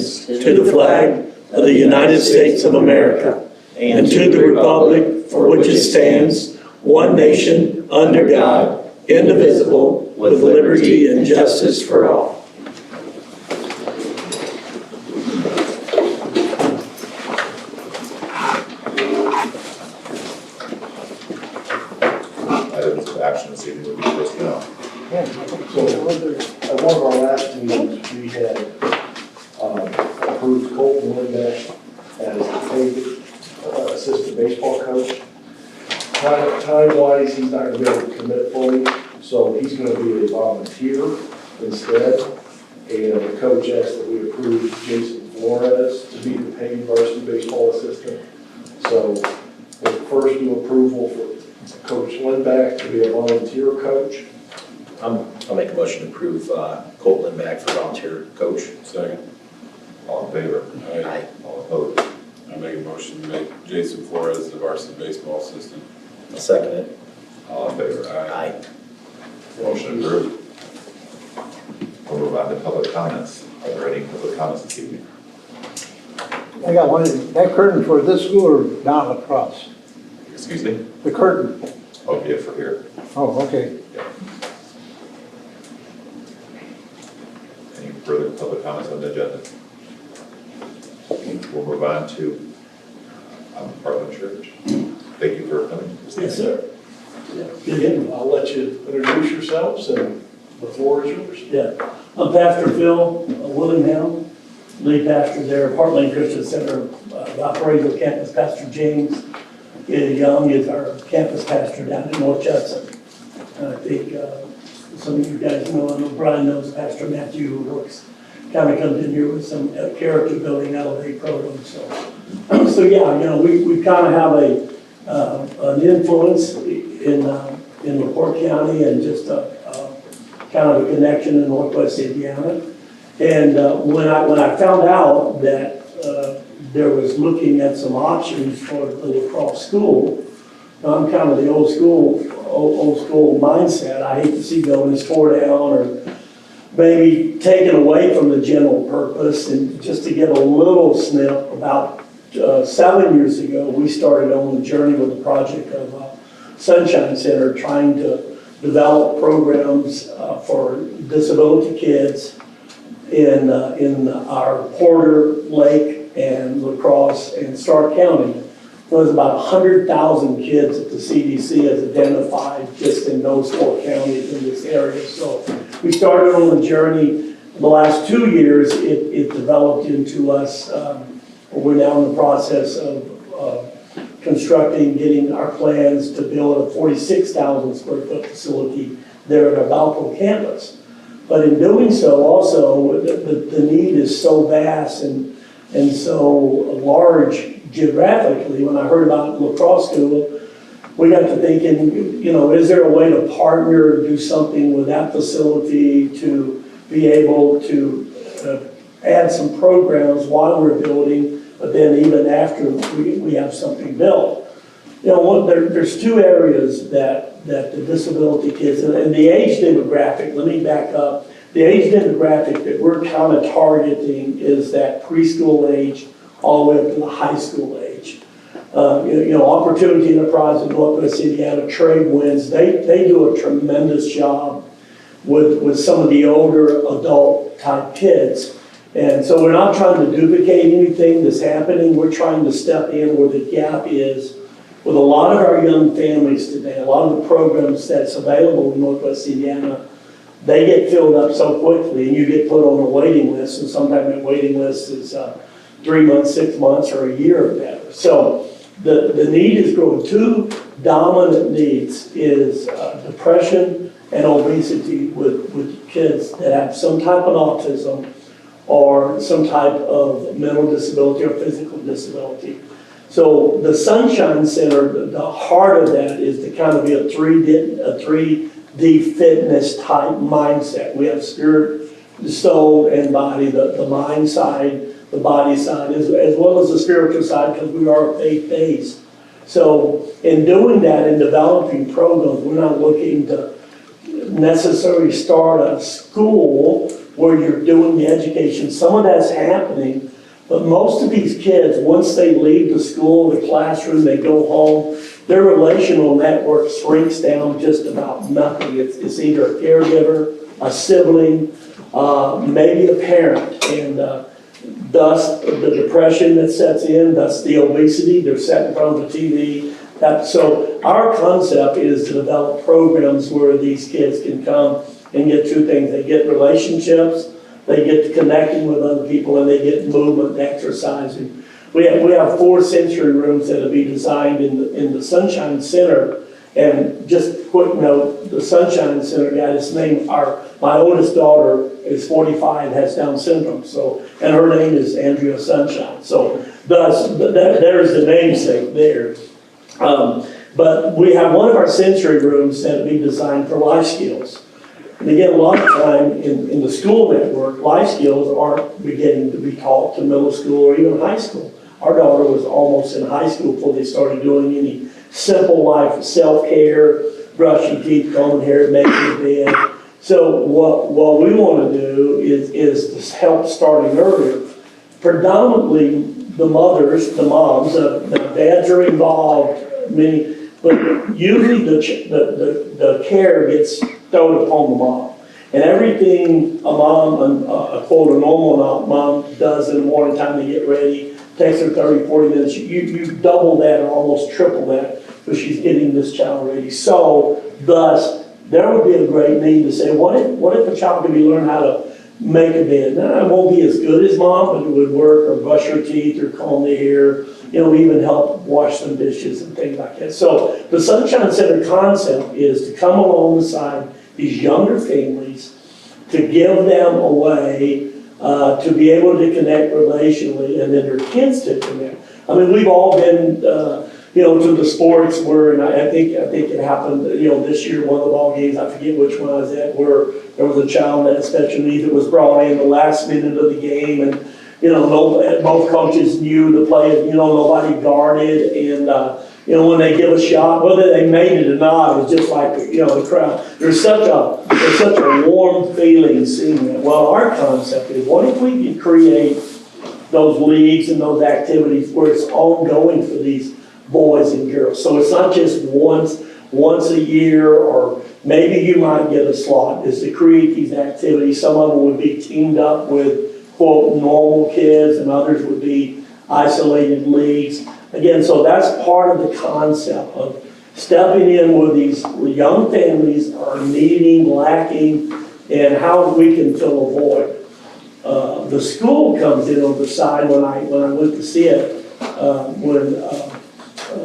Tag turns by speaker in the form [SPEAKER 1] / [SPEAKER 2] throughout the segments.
[SPEAKER 1] allegiance to the flag of the United States of America and to the republic for which it stands, one nation, under God, indivisible, with liberty and justice for all.
[SPEAKER 2] Items of action this evening would be personnel.
[SPEAKER 3] So at one of our last meetings, we had approved Colton Lindbeck as the paid assistant baseball coach. Time-wise, he's not going to be able to commit fully, so he's going to be a volunteer instead. And the coach asked that we approve Jason Flores to be the paid varsity baseball assistant. So the first new approval for Coach Lindbeck to be a volunteer coach.
[SPEAKER 4] I'll make a motion to approve Colt Lindback for volunteer coach.
[SPEAKER 5] Second.
[SPEAKER 2] All in favor?
[SPEAKER 4] Aye.
[SPEAKER 2] All opposed?
[SPEAKER 5] I make a motion to make Jason Flores the varsity baseball assistant.
[SPEAKER 4] I'll second it.
[SPEAKER 2] All in favor?
[SPEAKER 4] Aye.
[SPEAKER 2] Motion approved. We'll move on to public comments. Are there any public comments this evening?
[SPEAKER 6] I got one. That curtain for this school or down across?
[SPEAKER 2] Excuse me?
[SPEAKER 6] The curtain.
[SPEAKER 2] Okay, for here.
[SPEAKER 6] Oh, okay.
[SPEAKER 2] Any further public comments on the agenda? We'll move on to Parkland Church. Thank you for coming.
[SPEAKER 3] Yes, sir. Again, I'll let you introduce yourselves, and the floor is yours.
[SPEAKER 1] Yeah, I'm Pastor Phil Willingham, lead pastor there at Heartland Christian Center. The operator campus, Pastor James Young is our campus pastor down in North Judson. And I think some of you guys know, I know Brian knows Pastor Matthew, who works, kind of comes in here with some character building Elevate programs. So yeah, you know, we kind of have an influence in LaPorte County and just kind of a connection in Northwest Indiana. And when I found out that there was looking at some options for the lacrosse school, I'm kind of the old school mindset. I hate to see buildings tore down or maybe taken away from the general purpose. And just to give a little snip, about 7 years ago, we started on the journey with the project of Sunshine Center, trying to develop programs for disability kids in our Porter, Lake, and La Crosse and Stark County. There was about 100,000 kids that the CDC has identified just in those 4 counties in this area. So we started on the journey. The last 2 years, it developed into us. We're now in the process of constructing, getting our plans to build a 46,000 square foot facility there at our Valpo campus. But in doing so, also, the need is so vast and so large geographically. When I heard about La Crosse School, we got to thinking, you know, is there a way to partner, do something with that facility to be able to add some programs while we're building, but then even after we have something built. You know, there's 2 areas that the disability kids, and the age demographic, let me back up. The age demographic that we're kind of targeting is that preschool age all the way up to the high school age. You know, Opportunity Enterprise in Northwest Indiana, Trade Winds, they do a tremendous job with some of the older adult type kids. And so we're not trying to duplicate anything that's happening. We're trying to step in where the gap is with a lot of our young families today. A lot of the programs that's available in Northwest Indiana, they get filled up so quickly and you get put on a waiting list, and sometimes that waiting list is 3 months, 6 months, or a year or better. So the need is growing. 2 dominant needs is depression and obesity with kids that have some type of autism or some type of mental disability or physical disability. So the Sunshine Center, the heart of that is to kind of be a 3D fitness type mindset. We have spirit, soul, and body, the mind side, the body side, as well as the spiritual side, because we are faith-based. So in doing that and developing programs, we're not looking to necessarily start a school where you're doing the education. Some of that's happening, but most of these kids, once they leave the school, the classroom, they go home, their relational network shrinks down just about nothing. It's either a caregiver, a sibling, maybe a parent, and thus the depression that sets in, thus the obesity, they're sat in front of the TV. So our concept is to develop programs where these kids can come and get two things. They get relationships, they get connecting with other people, and they get movement and exercising. We have 4 sensory rooms that'll be designed in the Sunshine Center. And just a quick note, the Sunshine Center got its name, my oldest daughter is 45, has Down syndrome, and her name is Andrea Sunshine. So thus, there's the namesake there. But we have one of our sensory rooms that'll be designed for life skills. And again, a lot of time in the school network, life skills aren't beginning to be taught to middle school or even high school. Our daughter was almost in high school before they started doing any simple life self-care, brushing teeth, combing hair, making a bed. So what we want to do is to help starting earlier. Predominantly the mothers, the moms, the dads are involved, but usually the care gets thrown upon the mom. And everything a mom, a quote, a normal mom does in the morning time to get ready, takes her 30, 40 minutes. You double that or almost triple that because she's getting this child ready. So, thus, there would be a great need to say, what if a child could learn how to make a bed? Now, it won't be as good as mom, but it would work, or brush her teeth, or comb the hair, even help wash some dishes and things like that. So, the Sunshine Center concept is to come alongside these younger families to give them a way to be able to connect relationally, and then their kids to connect. I mean, we've all been, to the sports where, and I think it happened, this year, one of the ball games, I forget which one I was at, where there was a child that had special needs that was brought in the last minute of the game, and, both coaches knew the play, nobody guarded, and, when they give a shot, whether they made it or not, it was just like, the crowd. There's such a warm feeling seeing that. Well, our concept is, what if we could create those leagues and those activities where it's ongoing for these boys and girls? So it's not just once a year, or maybe you might get a slot, is to create these activities. Some of them would be teamed up with, quote, normal kids, and others would be isolated leagues. Again, so that's part of the concept of stepping in where these young families are needing, lacking, and how we can fill a void. The school comes in on the side. When I went to see it, when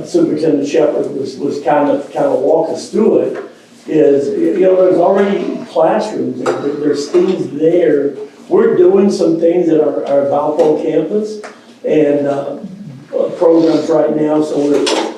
[SPEAKER 1] Superintendent Shepard was kind of walk us through it, is there's already classrooms there. There's things there. We're doing some things at our Valpo campus, and programs right now, so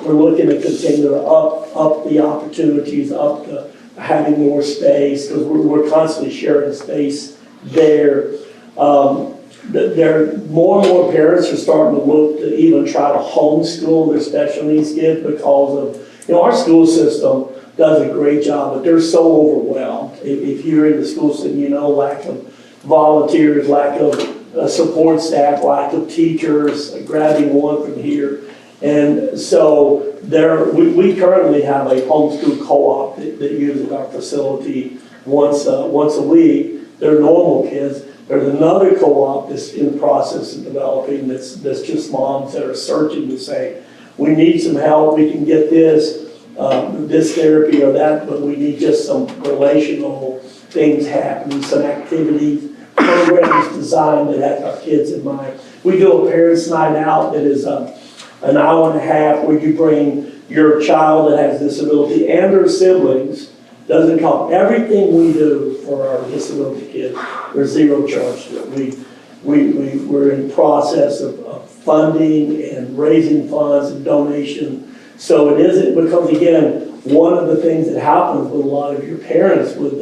[SPEAKER 1] we're looking to continue to up the opportunities, up the having more space, because we're constantly sharing space there. There more and more parents are starting to look to even try to homeschool their special needs kids because of, our school system does a great job, but they're so overwhelmed. If you're in the school system, lack of volunteers, lack of support staff, lack of teachers, grabbing one from here. And so we currently have a homeschool co-op that uses our facility once a week. They're normal kids. There's another co-op that's in the process of developing that's just moms that are searching to say, we need some help, we can get this therapy or that, but we need just some relational things happening, some activities, programs designed that have our kids in mind. We do a parents' night out that is an hour and a half where you bring your child that has disability and their siblings. Doesn't cost. Everything we do for our disability kids, there's zero charge to it. We're in the process of funding and raising funds and donation. So it becomes, again, one of the things that happens with a lot of your parents with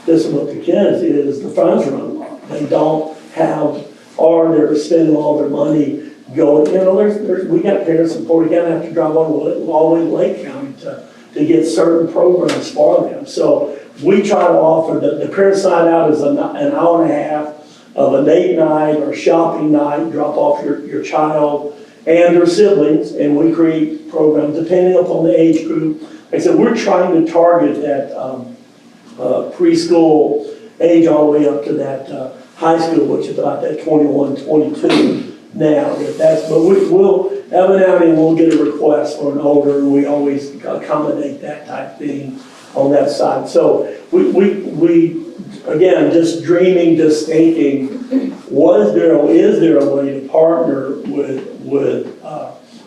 [SPEAKER 1] disability kids is the funds run low. They don't have, or they're spending all their money going, we got parents in Florida, you gotta have to drive all the way to Lake County to get certain programs for them. So we try to offer, the parents night out is an hour and a half of a date night or shopping night, drop off your child and their siblings, and we create programs depending upon the age group. Like I said, we're trying to target that preschool age all the way up to that high school, which is about that 21, 22 now. But we'll, every now and then we'll get a request for an older, and we always accommodate that type thing on that side. So we again, just dreaming, just thinking, is there a way to partner with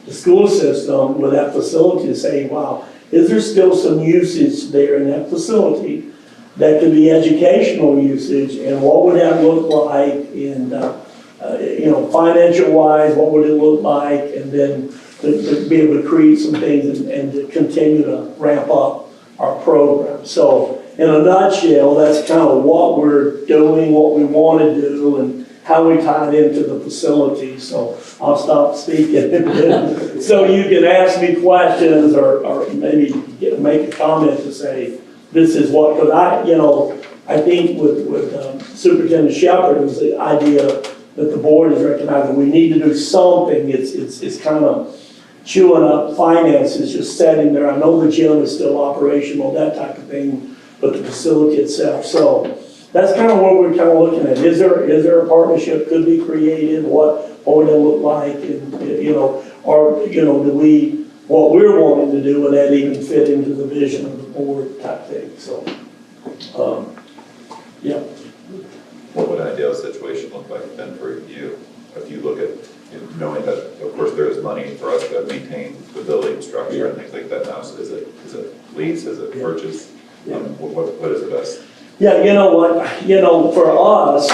[SPEAKER 1] the school system, with that facility to say, wow, is there still some usage there in that facility that could be educational usage, and what would that look like in, financial wise, what would it look like, and then to be able to create some things and to continue to ramp up our program. So in a nutshell, that's kind of what we're doing, what we want to do, and how we tie it into the facility. So I'll stop speaking so you can ask me questions or maybe make a comment to say, this is what, because I think with Superintendent Shepherd, it was the idea that the board is recognizing we need to do something. It's kind of chewing up finances, just sitting there. I know the gym is still operational, that type of thing, but the facility itself. So that's kind of what we're kind of looking at. Is there a partnership could be created? What would it look like? And do we, what we're wanting to do, would that even fit into the vision of the board type thing? So, yeah.
[SPEAKER 2] What would an ideal situation look like then for you? If you look at, knowing that, of course, there is money for us to maintain the building structure and things like that now, so is it lease, is it purchase? What is the best?
[SPEAKER 1] Yeah, you know what, for us,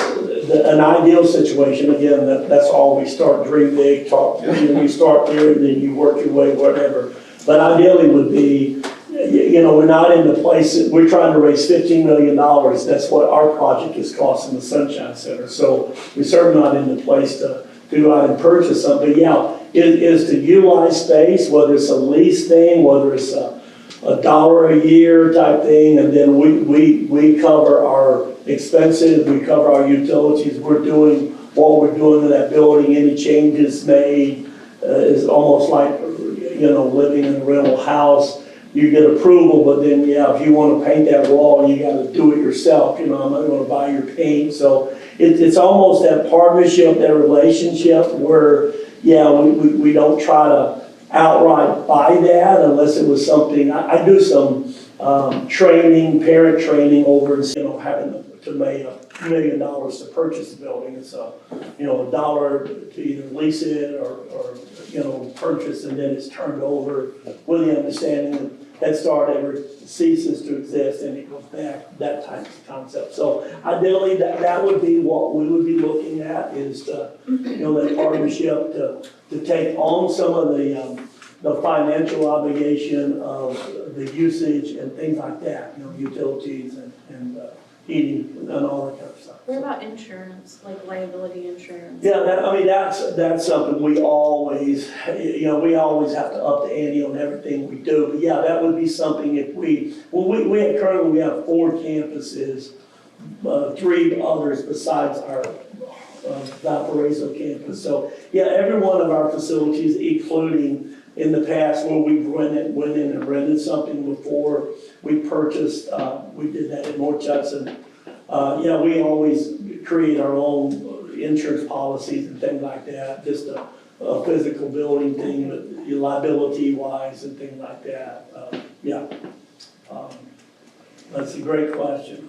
[SPEAKER 1] an ideal situation, again, that's all we start, dream big, talk, you start there and then you work your way, whatever. But ideally would be, we're not in the place, we're trying to raise $15 million. That's what our project is costing the Sunshine Center. So we're certainly not in the place to go out and purchase something. But yeah, it is to utilize space, whether it's a lease thing, whether it's $1 a year type thing, and then we cover our expenses, we cover our utilities. We're doing what we're doing in that building. Any changes made is almost like living in a rental house. You get approval, but then if you want to paint that wall, you got to do it yourself. I'm not going to buy your paint. So it's almost that partnership, that relationship where we don't try to outright buy that unless it was something. I do some training, parent training over, having to make $1 million to purchase the building. It's $1 to either lease it or purchase, and then it's turned over with the understanding that Head Start ever ceases to exist and it goes back, that type of concept. So ideally that would be what we would be looking at, is to, that partnership to take on some of the financial obligation of the usage and things like that, utilities and heating and all that kind of stuff.
[SPEAKER 7] What about insurance, like liability insurance?
[SPEAKER 1] Yeah, that's something we always, we always have to up the ante on everything we do. But yeah, that would be something if currently we have 4 campuses, 3 others besides our Valparaiso campus. So yeah, every one of our facilities, including in the past where we went in and rented something before we purchased, we did that in North Judson. We always create our own insurance policies and things like that, just a physical building thing, but liability wise and things like that. That's a great question.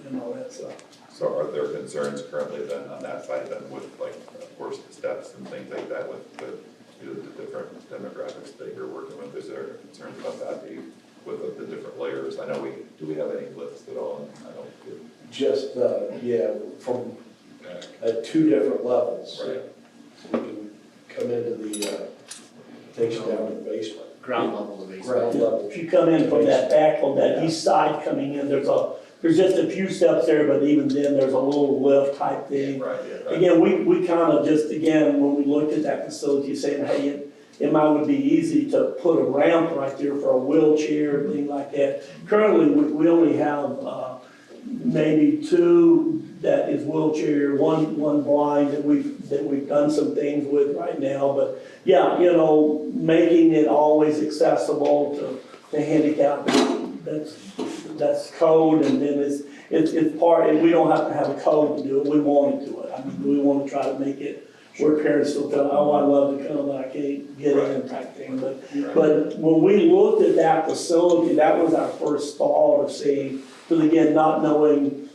[SPEAKER 2] So are there concerns currently then on that side then with, like, of course, the steps and things like that with the different demographics that you're working with? Is there concerns about that with the different layers? I know do we have any lifts at all? I don't.
[SPEAKER 3] Just, from at 2 different levels.
[SPEAKER 2] Right.
[SPEAKER 3] So we can come into the, takes you down to the basement.
[SPEAKER 8] Ground level of
[SPEAKER 3] Ground level.
[SPEAKER 1] If you come in from that back on that east side coming in, there's just a few steps there, but even then there's a little lift type thing.
[SPEAKER 2] Right.
[SPEAKER 1] Again, we kind of just, when we looked at that facility, saying, hey, it would be easy to put a ramp right there for a wheelchair and things like that. Currently, we only have maybe 2 that is wheelchair, one blind that we've done some things with right now. But yeah, you know, making it always accessible to handicap, that's code, and then it's part, and we don't have to have a code to do it, we want to do it. I mean, we want to try to make it where parents still feel, oh, I love to come, but I can't get in type thing. But when we looked at that facility, that was our first thought of seeing, because again, not knowing,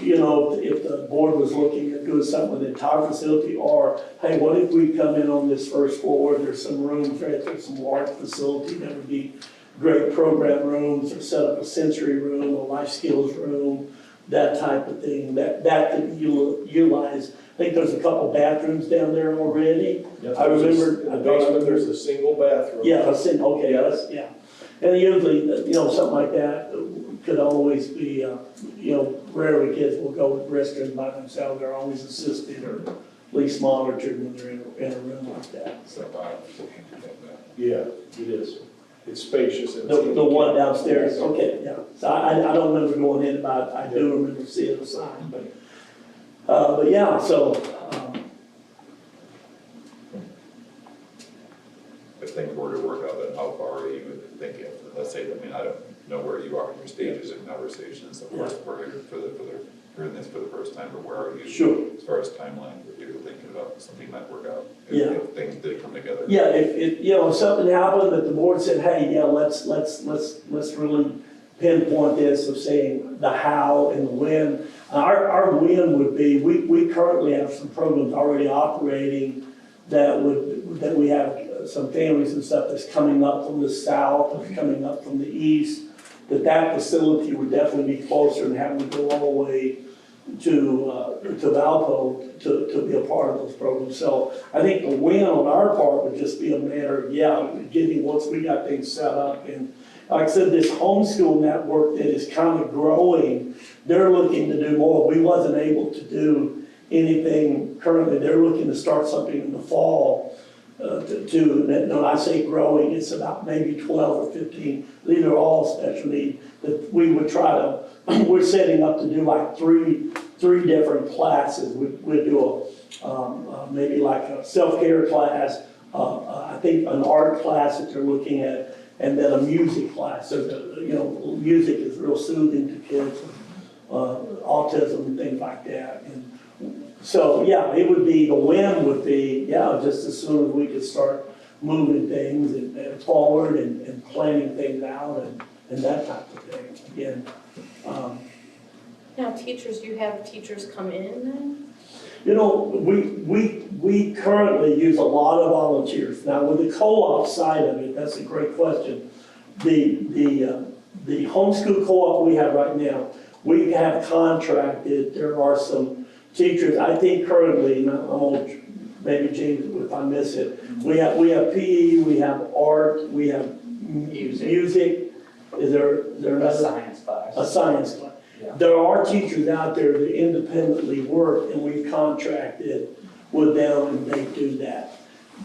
[SPEAKER 1] you know, if the board was looking at doing something with the entire facility, or, hey, what if we come in on this first floor, there's some rooms, right, there's some large facility that would be great program rooms, or set up a sensory room, a life skills room, that type of thing, that could utilize. I think there's a couple bathrooms down there already.
[SPEAKER 3] Yep,
[SPEAKER 1] I remember.
[SPEAKER 3] In the basement, there's a single bathroom.
[SPEAKER 1] Yeah, okay, yeah. And usually, you know, something like that could always be, you know, rarely kids will go with restrooms by themselves. They're always assisted or at least monitored when they're in a room like that, so.
[SPEAKER 3] Yeah, it is. It's spacious. And
[SPEAKER 1] The one downstairs, okay, yeah. So I don't remember going in, but I do remember seeing the sign, but yeah, so.
[SPEAKER 2] If things were to work out, then how far are you thinking? Let's say, I mean, I don't know where you are in your stages in conversations, of course, where you're hearing this for the first time, but where are you?
[SPEAKER 1] Sure.
[SPEAKER 2] As far as timeline, if you're thinking about something might work out,
[SPEAKER 1] Yeah.
[SPEAKER 2] if things did come together.
[SPEAKER 1] Yeah, if you know, if something happened that the board said, hey, yeah, let's really pinpoint this of saying the how and the when. Our when would be, we currently have some programs already operating that we have some families and stuff that's coming up from the south, that's coming up from the east, that facility would definitely be closer than having to go all the way to Valpo to be a part of those programs. So I think the win on our part would just be a matter of, getting, once we got things set up. And like I said, this homeschool network that is kind of growing, they're looking to do more. We wasn't able to do anything currently. They're looking to start something in the fall. When I say growing, it's about maybe 12 or 15. These are all special needs that we would try to, we're setting up to do like three different classes. We'd do maybe like a self-care class, I think an art class that they're looking at, and then a music class. So, music is real soothing to kids with autism and things like that. And so, it would be, the win would be, just as soon as we could start moving things and forward and planning things out and that type of thing. Again,
[SPEAKER 7] Now, teachers, you have teachers come in then?
[SPEAKER 1] we currently use a lot of volunteers. Now, with the co-op side of it, that's a great question. The homeschool co-op we have right now, we have contracted, there are some teachers, I think currently, maybe James, if I miss it, we have PE, we have art, we have music. Is there another?
[SPEAKER 8] A science class.
[SPEAKER 1] A science class.
[SPEAKER 8] Yeah.
[SPEAKER 1] There are teachers out there that independently work, and we've contracted with them, and they do that.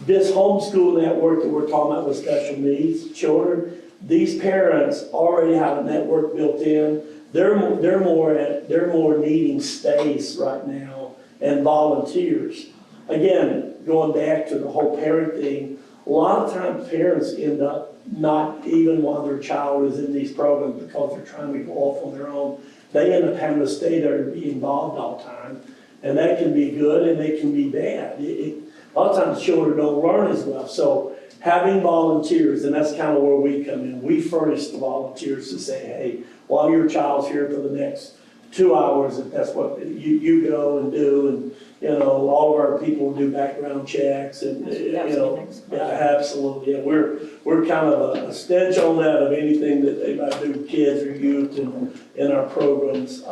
[SPEAKER 1] This homeschool network that we're talking about with special needs children, these parents already have a network built in. They're more needing space right now and volunteers. Again, going back to the whole parent thing, a lot of times parents end up not even while their child is in these programs because they're trying to go off on their own. They end up having to stay there and be involved all the time. And that can be good and it can be bad. A lot of times children don't learn as well. So having volunteers, and that's kind of where we come in. We furnish the volunteers to say, hey, while your child's here for the next 2 hours, if that's what you go and do, and all of our people do background checks, and absolutely, we're kind of a stench on that of anything that they might do with kids or youth in our programs.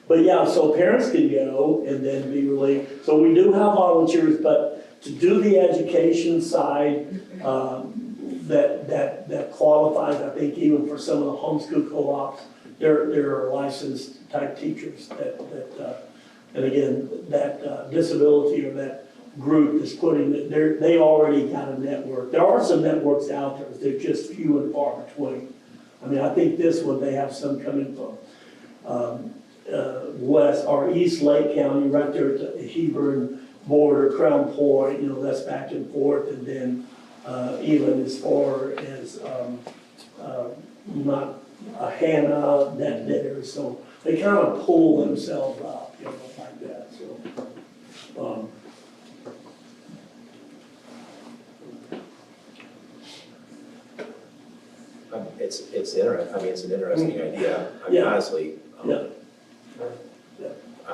[SPEAKER 1] But so parents can go and then be relieved. So we do have volunteers, but to do the education side, that qualifies, I think, even for some of the homeschool co-ops, there are licensed type teachers and again, that disability or that group is putting it, they already got a network. There are some networks out there, they're just few and far between. I mean, I think this one, they have some coming from west or east Lake County, right there at the Hebron border, Crown Point, that's back and forth, and then even as far as not Hannah, that there, so they kind of pull themselves up, like that, so.
[SPEAKER 4] It's it's an interesting idea. I mean,
[SPEAKER 1] Yeah.
[SPEAKER 4] honestly,
[SPEAKER 1] Yeah.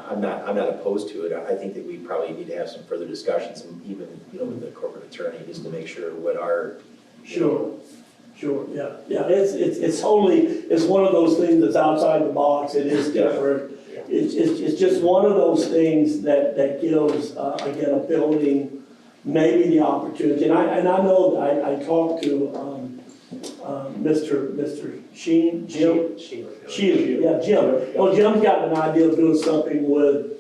[SPEAKER 4] I'm not opposed to it. I think that we probably need to have some further discussions, and even, with the corporate attorney, just to make sure what our.
[SPEAKER 1] Sure, yeah, it's totally, it's one of those things that's outside the box, it is different. It's just one of those things that gives, again, a building maybe the opportunity, and I know, I talked to, Mr. Sheen, Jim? Sheila, yeah, Jim. Well, Jim's got an idea of doing something with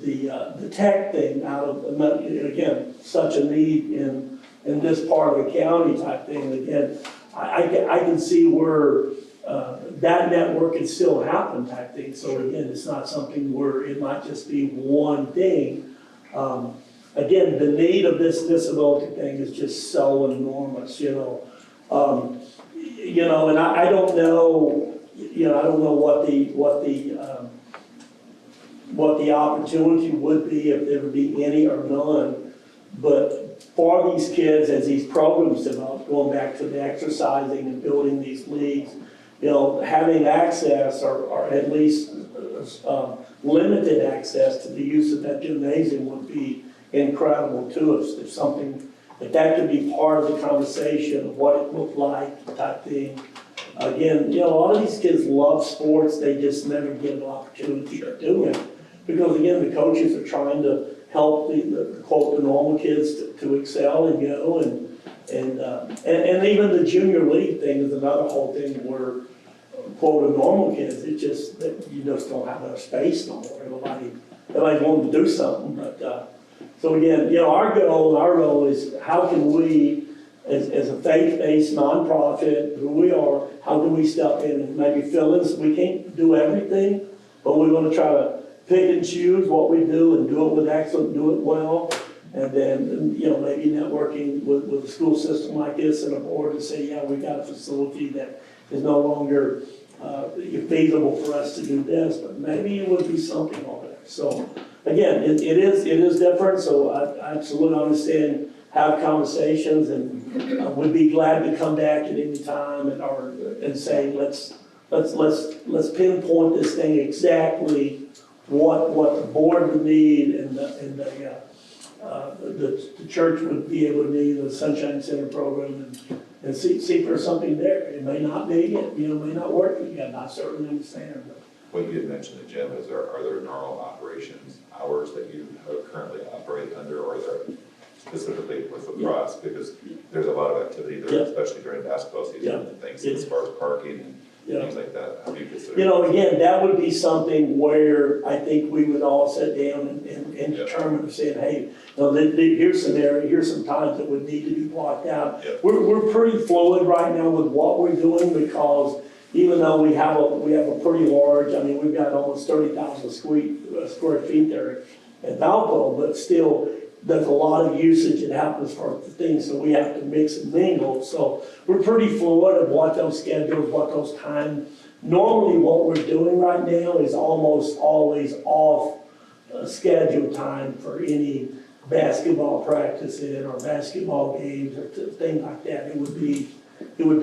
[SPEAKER 1] the tech thing out of, again, such a need in this part of the county type thing. Again, I can see where that network can still happen type thing. So again, it's not something where it might just be one thing. Again, the need of this disability thing is just so enormous, and I don't know, I don't know what the opportunity would be, if there would be any or none. But for these kids, as these programs develop, going back to the exercising and building these leagues, having access or at least limited access to the use of that gymnasium would be incredible to us. There's something that could be part of the conversation of what it looked like type thing. Again, a lot of these kids love sports, they just never get an opportunity to do it. Because again, the coaches are trying to help the quote, the normal kids to excel and go, and even the junior league thing is another whole thing where, quote, the normal kids, it's just that you just don't have enough space no more. Everybody wanting to do something, but so again, our goal is how can we, as a faith-based nonprofit, who we are, how can we step in and maybe fill in? So we can't do everything, but we want to try to pick and choose what we do and do it with excellence, do it well, and then, maybe networking with a school system like this and a board to say, yeah, we've got a facility that is no longer feasible for us to do this, but maybe it would be something over there. So again, it is different, so I absolutely understand, have conversations, and would be glad to come back at any time and say, let's pinpoint this thing exactly what the board would need and the church would be able to need, the Sunshine Center program, and see if there's something there. It may not be, it may not work again, I certainly understand.
[SPEAKER 2] What you had mentioned, the gym, are there normal operations hours that you currently operate under, or are there specifically with lacrosse? Because there's a lot of activity there, especially during basketball season and things, as far as parking and things like that. How do you consider?
[SPEAKER 1] Again, that would be something where I think we would all sit down and determine, saying, hey, here's some area, here's some times that would need to be blocked out. We're pretty fluid right now with what we're doing, because even though we have a pretty large, we've got almost 30,000 square feet there at Valpo, but still, there's a lot of usage that happens for the things, so we have to mix and mingle. So we're pretty fluid of what those schedules, what those times. Normally what we're doing right now is almost always off schedule time for any basketball practices or basketball games or things like that. It would be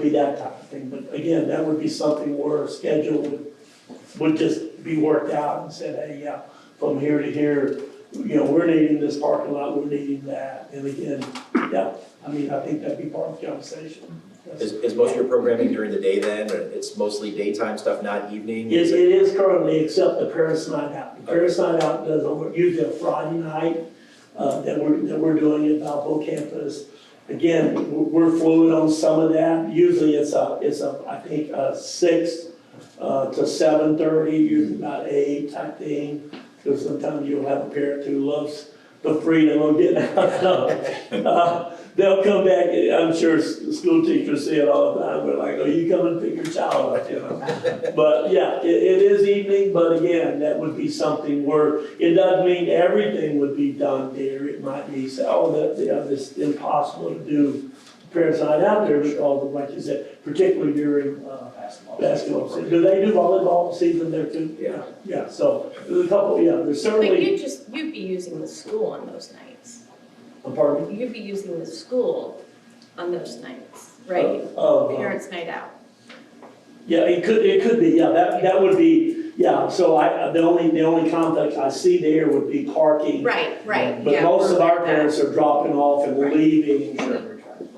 [SPEAKER 1] that type of thing. But again, that would be something where a schedule would just be worked out and said, hey, yeah, from here to here, we're needing this parking lot, we're needing that. And again, I think that'd be part of the conversation.
[SPEAKER 4] Is most of your programming during the day then? Or it's mostly daytime stuff, not evening?
[SPEAKER 1] It is currently, except the Paris Night Out. The Paris Night Out does usually a Friday night that we're doing at Valpo campus. Again, we're fluid on some of that. Usually it's I think 6 to 7:30, usually about 8 type thing. Because sometimes you'll have a parent who loves the freedom of getting out. they'll come back, I'm sure school teachers see it all the time, we're like, oh, you come and pick your child up, you know? But yeah, it is evening, but again, that would be something where, it doesn't mean everything would be done there. It might be, this impossible to do parents' night out there because, like you said, particularly during basketball season. Do they do volleyball season there too?
[SPEAKER 4] Yeah.
[SPEAKER 1] Yeah, so there's a couple, there's
[SPEAKER 7] But
[SPEAKER 1] certainly,
[SPEAKER 7] you'd be using the school on those nights.
[SPEAKER 1] pardon me?
[SPEAKER 7] You'd be using the school on those nights, right? Parents' night out.
[SPEAKER 1] Yeah, it could be, yeah, that would be, yeah, so the only conflict I see there would be parking.
[SPEAKER 7] Right,
[SPEAKER 1] But
[SPEAKER 7] yeah.
[SPEAKER 1] most of
[SPEAKER 7] we're
[SPEAKER 1] our
[SPEAKER 7] like that.
[SPEAKER 1] parents are dropping off and
[SPEAKER 7] Right.
[SPEAKER 1] leaving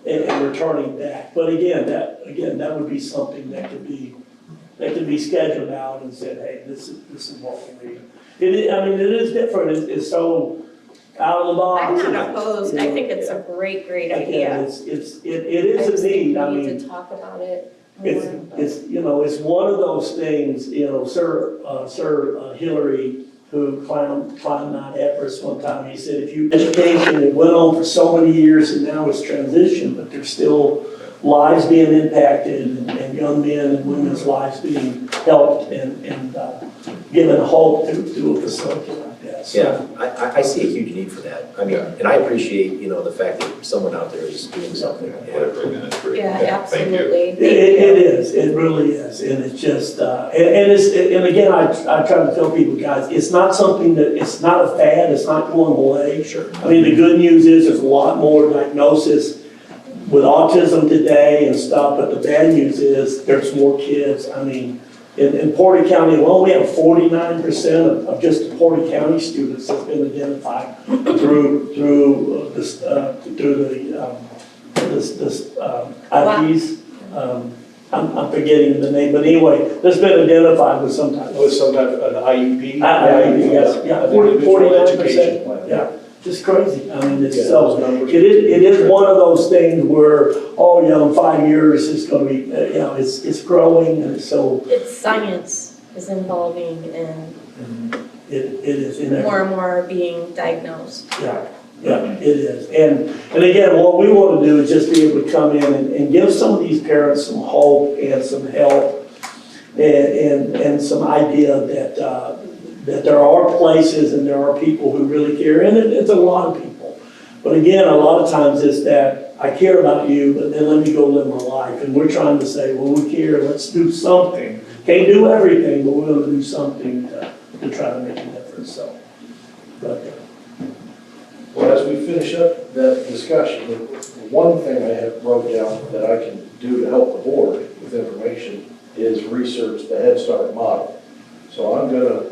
[SPEAKER 1] and returning back. But again, that would be something that could be scheduled out and said, hey, this is what we need. It is different, it's so out of the box.
[SPEAKER 7] I'm not opposed, I think it's a great
[SPEAKER 1] Again,
[SPEAKER 7] idea.
[SPEAKER 1] it is a need, I
[SPEAKER 7] We
[SPEAKER 1] mean.
[SPEAKER 7] need to talk about it more.
[SPEAKER 1] It's one of those things, Sir Hillary, who climbed Mount Everest one time, he said, if you, education, it went on for so many years and now it's transition, but there's still lives being impacted and young men and women's lives being helped and given hope to a facility like that. So,
[SPEAKER 4] Yeah, I see a huge need for that. I mean, and I appreciate, the fact that someone out there is doing something. Yeah.
[SPEAKER 2] Whatever, man, it's great.
[SPEAKER 7] Yeah,
[SPEAKER 2] Thank you.
[SPEAKER 7] absolutely.
[SPEAKER 1] It is, it really is, and it's just, and again, I try to tell people, guys, it's not something it's not a fad, it's not going away.
[SPEAKER 4] Sure.
[SPEAKER 1] I mean, the good news is there's a lot more diagnosis with autism today and stuff, but the bad news is there's more kids. I mean, in Porter County alone, we have 49% of just the Porter County students that's been identified through IPs. I'm forgetting the name, but anyway, that's been identified with some type of.
[SPEAKER 3] With some type of an IEP.
[SPEAKER 1] Yes, yeah,
[SPEAKER 3] An individual
[SPEAKER 1] 49%,
[SPEAKER 3] education plan.
[SPEAKER 1] yeah, just crazy. I mean, it's
[SPEAKER 3] Yeah,
[SPEAKER 1] so,
[SPEAKER 3] those numbers.
[SPEAKER 1] it is one of those things where, in 5 years, it's gonna be, it's growing, and so
[SPEAKER 7] It's science is evolving and
[SPEAKER 1] it is in
[SPEAKER 7] more and more are being diagnosed.
[SPEAKER 1] Yeah, it is. And again, what we want to do is just be able to come in and give some of these parents some hope and some help and some idea that there are places and there are people who really care. And it's a lot of people. But again, a lot of times it's that I care about you, but then let me go live my life. And we're trying to say, well, we care, let's do something. Can't do everything, but we're going to do something to try to make a difference. So, but.
[SPEAKER 3] Well, as we finish up that discussion, the one thing I have wrote down that I can do to help the board with information is research the Head Start model. So I'm gonna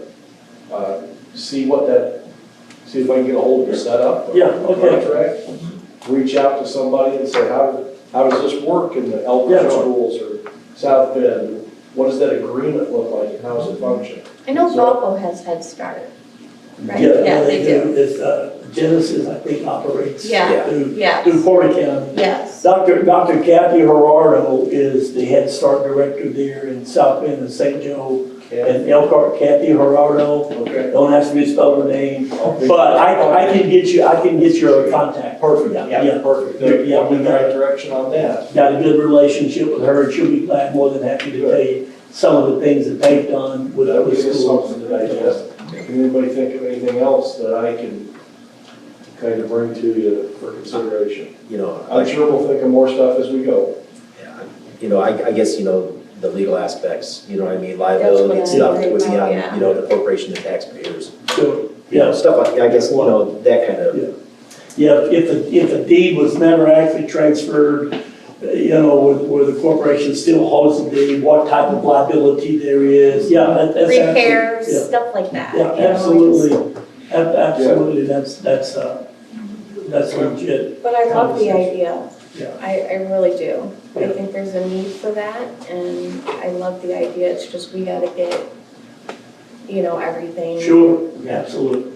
[SPEAKER 3] see if I can get a hold of a setup.
[SPEAKER 1] Yeah, okay.
[SPEAKER 3] Contract, reach out to somebody and say, how does this work in the elementary schools or South Bend? What does that agreement look like and how does it function?
[SPEAKER 7] I know
[SPEAKER 3] So-
[SPEAKER 7] Valpo has Head Start, right?
[SPEAKER 1] Yeah,
[SPEAKER 7] they do.
[SPEAKER 1] It's, Genesis, I think, operates
[SPEAKER 7] Yeah,
[SPEAKER 1] through
[SPEAKER 7] yes.
[SPEAKER 1] Porter County.
[SPEAKER 7] Yes.
[SPEAKER 1] Dr. Kathy Gerardo is the Head Start director there in South Bend and St. Joe and Elkhart. Kathy Gerardo,
[SPEAKER 3] Okay.
[SPEAKER 1] don't ask me to spell her name, but I can get your contact.
[SPEAKER 3] Perfect,
[SPEAKER 1] Yeah.
[SPEAKER 3] perfect.
[SPEAKER 1] Yeah,
[SPEAKER 3] Point me in the right direction on that.
[SPEAKER 1] Got a good relationship with her, and she'll be more than happy to tell you some of the things that they've done with
[SPEAKER 3] That
[SPEAKER 1] the
[SPEAKER 3] was just
[SPEAKER 1] schools.
[SPEAKER 3] something to digest. Can anybody think of anything else that I can kind of bring to you for consideration? I'm sure we'll think of more stuff as we go.
[SPEAKER 4] I guess, the legal aspects, you know what I mean, liability and
[SPEAKER 7] That's
[SPEAKER 4] stuff
[SPEAKER 7] what I
[SPEAKER 4] would be on,
[SPEAKER 7] yeah.
[SPEAKER 4] the corporation and taxpayers.
[SPEAKER 1] So, yeah.
[SPEAKER 4] Stuff like, I guess, that kind of,
[SPEAKER 1] Yeah, if a deed was never actually transferred, where the corporation still holds the deed, what type of liability there is, that's.
[SPEAKER 7] Repairs,
[SPEAKER 1] Yeah.
[SPEAKER 7] stuff like that.
[SPEAKER 1] Yeah, absolutely, absolutely, that's legit.
[SPEAKER 7] But I love the idea.
[SPEAKER 1] Yeah.
[SPEAKER 7] I really do. I
[SPEAKER 1] Yeah.
[SPEAKER 7] think there's a need for that, and I love the idea. It's just we gotta get, everything.
[SPEAKER 1] Sure, absolutely.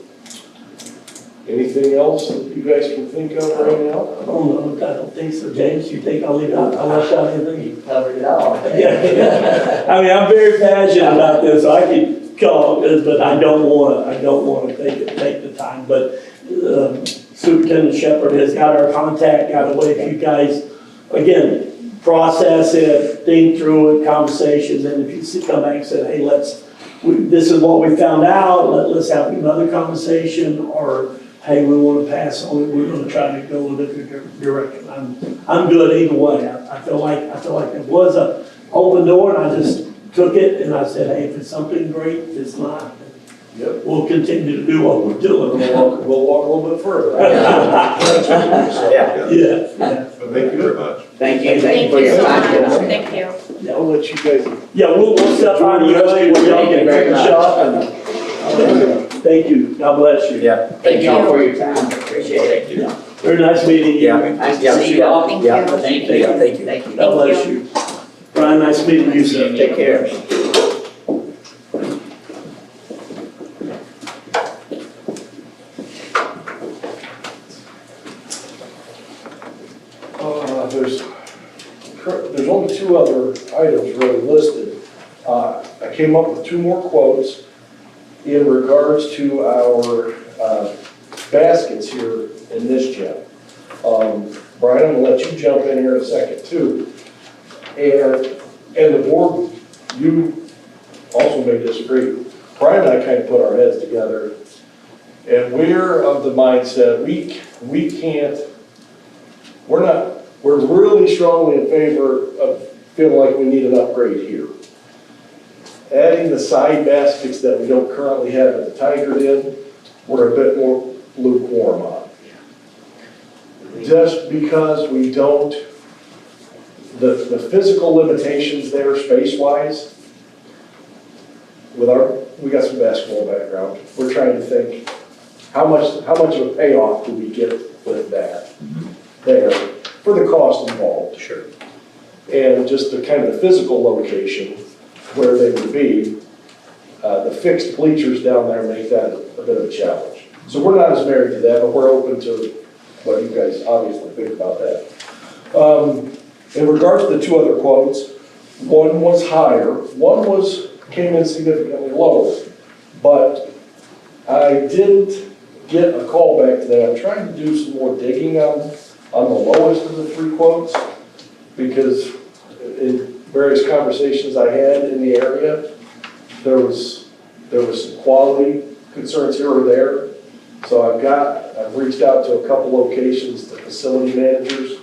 [SPEAKER 3] Anything else that you guys can think of right now?
[SPEAKER 1] I don't think so, James, you think I'll leave out, I'll let out anything?
[SPEAKER 6] Covered it all.
[SPEAKER 1] Yeah, I mean, I'm very passionate about this, so I could call, but I don't wanna take the time, but, Superintendent Shepherd has got our contact, got a way if you guys, again, process it, think through it, conversations, and if you come back and say, hey, this is what we found out, let's have another conversation, or, hey, we want to pass on it, we're gonna try to go in a different direction. I'm good either way. I feel like it was a open door, and I just took it, and I said, hey, if it's something great, if it's not,
[SPEAKER 3] Yep.
[SPEAKER 1] we'll continue to do what we're doing.
[SPEAKER 3] We'll walk a little bit further.
[SPEAKER 4] Yeah.
[SPEAKER 1] Yeah.
[SPEAKER 2] But thank you very much.
[SPEAKER 8] Thank you
[SPEAKER 7] Thank
[SPEAKER 8] for
[SPEAKER 7] you
[SPEAKER 8] your
[SPEAKER 7] so
[SPEAKER 8] time
[SPEAKER 7] much,
[SPEAKER 8] tonight.
[SPEAKER 7] thank you.
[SPEAKER 3] Yeah, I'll let you guys.
[SPEAKER 1] Yeah, we'll step out of your way, where y'all can take a shot, and, thank you, God bless you.
[SPEAKER 4] Yeah.
[SPEAKER 8] Thank you all for your time, appreciate it.
[SPEAKER 1] Very nice meeting you.
[SPEAKER 4] Yeah.
[SPEAKER 8] Nice to see you all.
[SPEAKER 7] Thank
[SPEAKER 4] Yeah.
[SPEAKER 7] you.
[SPEAKER 8] Thank you.
[SPEAKER 4] Thank you.
[SPEAKER 8] Thank you.
[SPEAKER 1] God bless you. Brian, nice meeting you, sir.
[SPEAKER 8] Take care.
[SPEAKER 3] There's only two other items really listed. I came up with two more quotes in regards to our baskets here in this gym. Brian, I'm gonna let you jump in here in a second too. And the board, you also may disagree. Brian and I kind of put our heads together, and we're of the mindset, we can't, we're really strongly in favor of feeling like we need an upgrade here. Adding the side baskets that we don't currently have at the Tiger Den, we're a bit more lukewarm on. Just because we don't, the physical limitations there space-wise, we got some basketball background, we're trying to think, how much of a payoff do we get with that there for the cost involved?
[SPEAKER 4] Sure.
[SPEAKER 3] And just the kind of the physical location where they would be, the fixed bleachers down there make that a bit of a challenge. So we're not as married to that, but we're open to what you guys obviously think about that. In regards to the two other quotes, one was higher, one came in significantly lower, but I didn't get a call back today. I'm trying to do some more digging on the lowest of the three quotes, because in various conversations I had in the area, there was some quality concerns here or there. So I've reached out to a couple locations, the facility managers.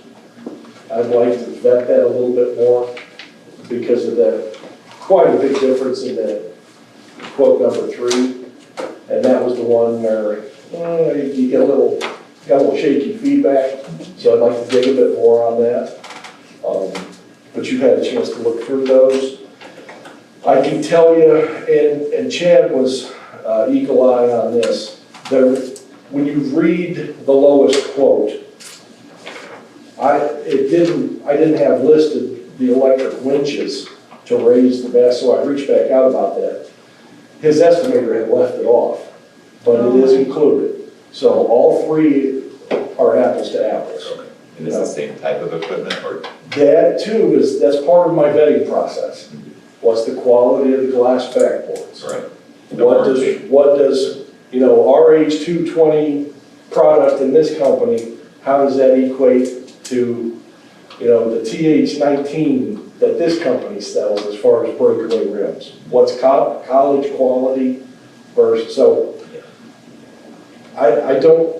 [SPEAKER 3] I'd like to vet that a little bit more because of that, quite a big difference in that quote number 3. And that was the one where you got a little shaky feedback. So I'd like to dig a bit more on that. But you've had a chance to look through those. I can tell you, and Chad was eagle eye on this, when you read the lowest quote, I didn't have listed the electric winches to raise the mast, so I reached back out about that. His estimator had left it off, but it is included. So all three are apples to apples.
[SPEAKER 2] Okay. And it's the same type of equipment, or?
[SPEAKER 3] That too that's part of my vetting process. What's the quality of the glass backboards?
[SPEAKER 2] Right.
[SPEAKER 3] What does RH220 product in this company, how does that equate to, the TH19 that this company sells as far as breakaway rims? What's college quality versus, so I don't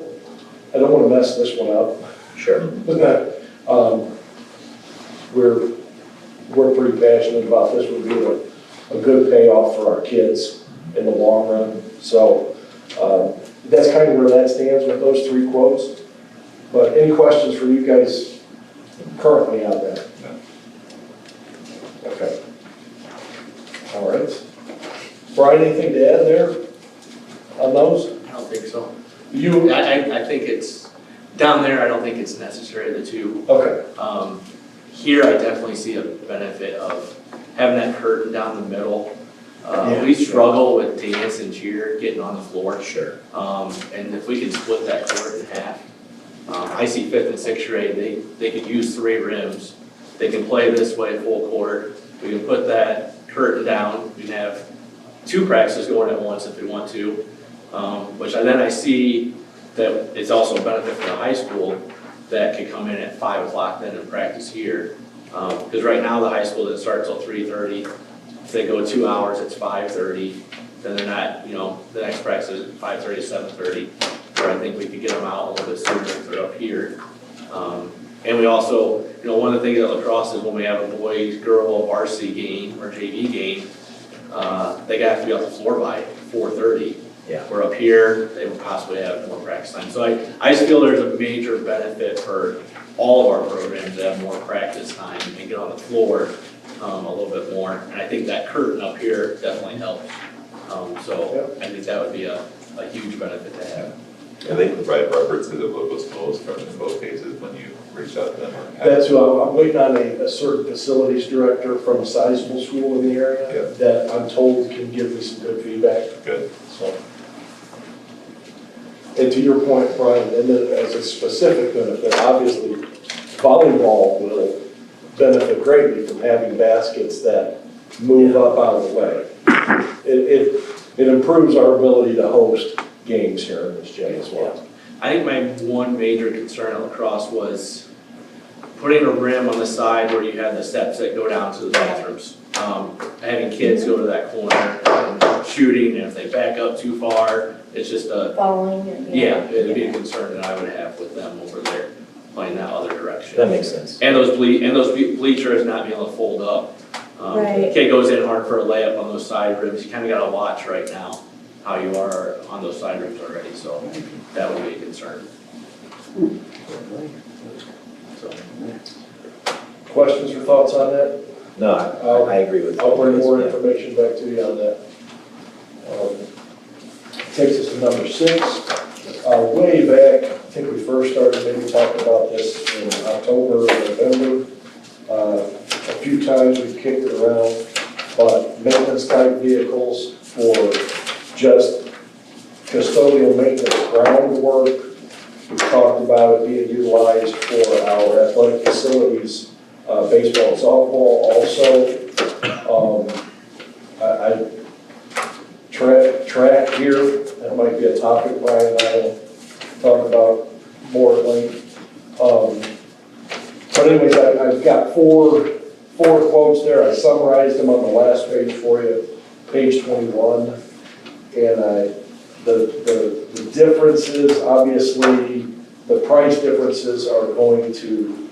[SPEAKER 3] want to mess this one up.
[SPEAKER 4] Sure.
[SPEAKER 3] We're pretty passionate about this. Would be a good payoff for our kids in the long run. So that's kind of where that stands with those three quotes. But any questions for you guys currently out there?
[SPEAKER 2] No.
[SPEAKER 3] Okay. All right. Brian, anything to add there on those?
[SPEAKER 9] I don't think so.
[SPEAKER 3] You?
[SPEAKER 9] I think it's, down there, I don't think it's necessary, the two.
[SPEAKER 3] Okay.
[SPEAKER 9] Here, I definitely see a benefit of having that curtain down the middle.
[SPEAKER 3] Yeah.
[SPEAKER 9] We struggle with dance and cheer getting on the floor.
[SPEAKER 4] Sure.
[SPEAKER 9] And if we can split that court in half, I see 5th and 6th grade, they could use 3 rims. They can play this way full court. We can put that curtain down. We can have 2 practices going at once if we want to. Then I see that it's also a benefit for the high school that could come in at 5 o'clock then and practice here. Because right now, the high school that starts till 3:30, if they go 2 hours, it's 5:30. Then they're not, the next practice is 5:30 to 7:30, where I think we could get them out a little bit sooner if they're up here. And we also, one of the things at lacrosse is when we have a boys-girl varsity game or JV game, they have to be off the floor by 4:30.
[SPEAKER 4] Yeah.
[SPEAKER 9] We're up here, they would possibly have more practice time. So I just feel there's a major benefit for all of our programs to have more practice time and get on the floor a little bit more. And I think that curtain up here definitely helps. So I think that would be a huge benefit to have.
[SPEAKER 2] And they provide references of what was closed from in both cases when you reached out to them.
[SPEAKER 3] That's who I'm waiting on a certain facilities director from a sizable school in the area that I'm told can give me some good feedback.
[SPEAKER 2] Good.
[SPEAKER 3] So. And to your point, Brian, and then as a specific benefit, obviously volleyball will benefit greatly from having baskets that move up out of the way. It improves our ability to host games here in this gym as well.
[SPEAKER 9] I think my one major concern at lacrosse was putting a rim on the side where you have the steps that go down to the bathrooms. Having kids go to that corner and shooting, and if they back up too far, it's just
[SPEAKER 7] Following it.
[SPEAKER 9] it'd be a concern that I would have with them over there playing that other direction.
[SPEAKER 4] That makes sense.
[SPEAKER 9] And those bleachers not being able to fold up.
[SPEAKER 7] Right.
[SPEAKER 9] Kid goes in hard for a layup on those side rims, you kind of got to watch right now how you are on those side rims already, so that would be a concern. So.
[SPEAKER 3] Questions or thoughts on that?
[SPEAKER 4] No, I agree with you.
[SPEAKER 3] I'll bring more information back to you on that. Takes us to number 6. Way back, I think we first started maybe talking about this in October or November. A few times we've kicked it around, but maintenance type vehicles for just custodial maintenance groundwork. We've talked about it being utilized for our athletic facilities, baseball and softball also. I track here, that might be a topic Brian and I will talk about more at length. But anyways, I've got four quotes there. I summarized them on the last page for you, page 21. And the differences, obviously, the price differences are going to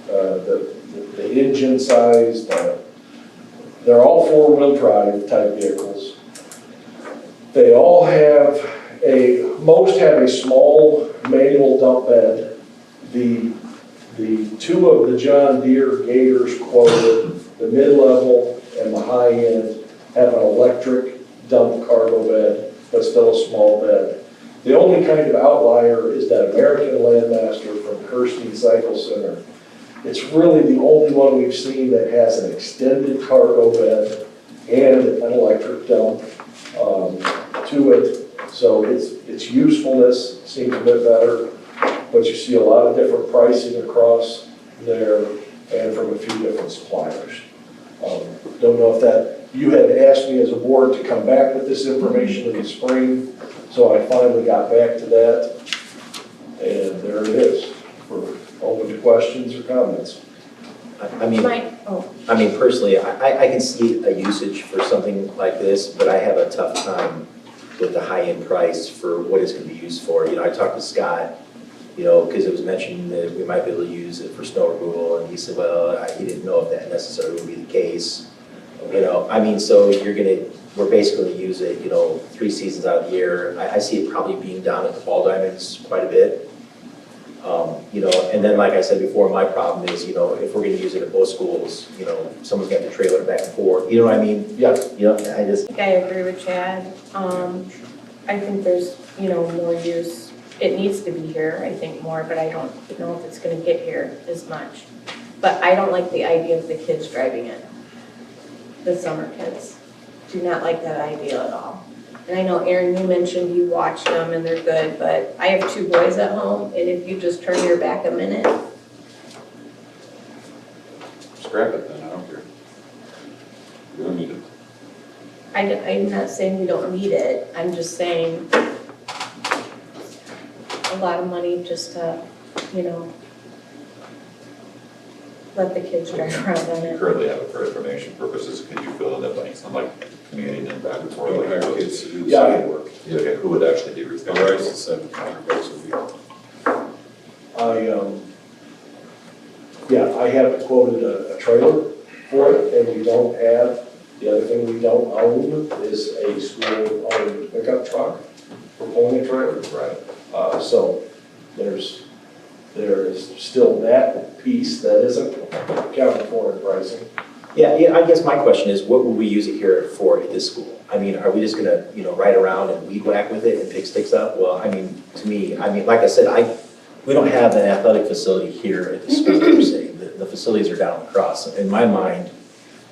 [SPEAKER 3] the engine size. They're all 4-wheel drive type vehicles. They all have most have a small manual dump bed. The 2 of the John Deere Gators quoted, the mid-level and the high-end, have an electric dump cargo bed, but still a small bed. The only kind of outlier is that American Landmaster from Kirsty Cycle Center. It's really the only one we've seen that has an extended cargo bed and an electric dump to it. So its usefulness seems a bit better, but you see a lot of different pricing across there and from a few different suppliers. Don't know if that, you had asked me as a board to come back with this information in the spring, so I finally got back to that, and there it is. We're open to questions or comments.
[SPEAKER 4] I mean, personally, I can see a usage for something like this, but I have a tough time with the high-end price for what it's going to be used for. I talked to Scott, because it was mentioned that we might be able to use it for snow removal, and he said, well, he didn't know if that necessarily would be the case. So we're basically going to use it, 3 seasons out of the year. I see it probably being down at the ball diamonds quite a bit. And then like I said before, my problem is, if we're going to use it at both schools, someone's got to trailer it back and forth. You know what I mean?
[SPEAKER 3] Yeah.
[SPEAKER 4] I just.
[SPEAKER 7] I think I agree with Chad. I think there's, more use. It needs to be here, I think, more, but I don't know if it's gonna get here as much. But I don't like the idea of the kids driving it. The summer kids. Do not like that idea at all. And I know, Aaron, you mentioned you watched them and they're good, but I have 2 boys at home, and if you just turn your back a minute.
[SPEAKER 5] Scrap it then, I don't care. We don't need it.
[SPEAKER 7] I'm not saying we don't need it, I'm just saying, a lot of money just to, you know, let the kids drive around on
[SPEAKER 2] You
[SPEAKER 7] it.
[SPEAKER 2] currently have it for information purposes, could you fill in the blanks on like commuting and back and forth?
[SPEAKER 5] Or
[SPEAKER 2] like
[SPEAKER 5] hire
[SPEAKER 2] those?
[SPEAKER 5] kids to do the
[SPEAKER 3] Yeah.
[SPEAKER 5] same work.
[SPEAKER 2] Yeah, okay, who would actually be
[SPEAKER 5] The
[SPEAKER 2] responsible?
[SPEAKER 5] price is $700 a week.
[SPEAKER 3] I have quoted a trailer for it, and we don't have, the other thing we don't own is a school-owned pickup truck for pulling a trailer.
[SPEAKER 2] Right.
[SPEAKER 3] So there is still that piece that isn't accounted for in pricing.
[SPEAKER 4] Yeah, I guess my question is, what would we use it here for at this school? I mean, are we just gonna, you know, ride around and weed whack with it and pick sticks up? Well, I mean, to me, like I said, we don't have an athletic facility here at the school per se. The facilities are down across. In my mind,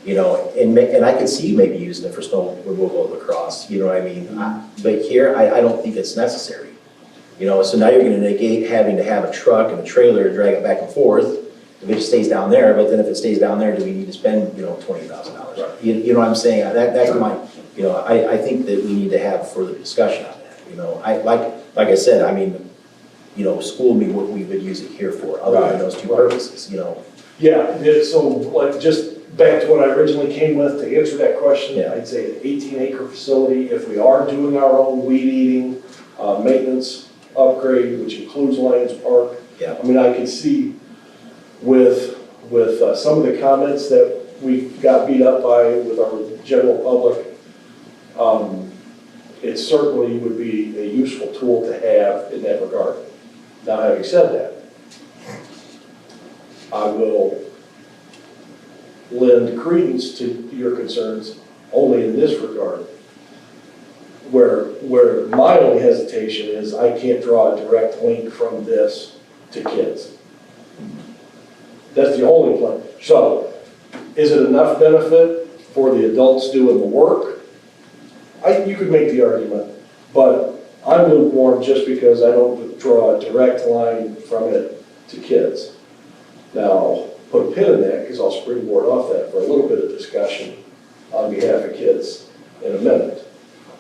[SPEAKER 4] you know, and I could see you maybe using it for snow removal lacrosse, you know what I mean? But here, I don't think it's necessary. You know, so now you're gonna negate having to have a truck and a trailer to drag it back and forth if it stays down there, but then if it stays down there, do we need to spend, you know, $20,000? You know what I'm saying? That's my, you know, I think that we need to have further discussion on that, you know? Like I said, I mean, you know, school me what we would use it here for, other than those two purposes, you know?
[SPEAKER 3] Yeah, so like just back to what I originally came with, to answer that question,
[SPEAKER 4] Yeah.
[SPEAKER 3] I'd say an 18-acre facility, if we are doing our own weed eating, maintenance, upgrade, which includes Lions Park.
[SPEAKER 4] Yeah.
[SPEAKER 3] I mean, I can see with some of the comments that we got beat up by with our general public, it certainly would be a useful tool to have in that regard. Now, having said that, I will lend credence to your concerns only in this regard. Where my only hesitation is I can't draw a direct link from this to kids. That's the only plan. So, is it enough benefit for the adults doing the work? You could make the argument, but I'm lukewarm just because I don't draw a direct line from it to kids. Now, put a pin in that because I'll springboard off that for a little bit of discussion on behalf of kids in a minute,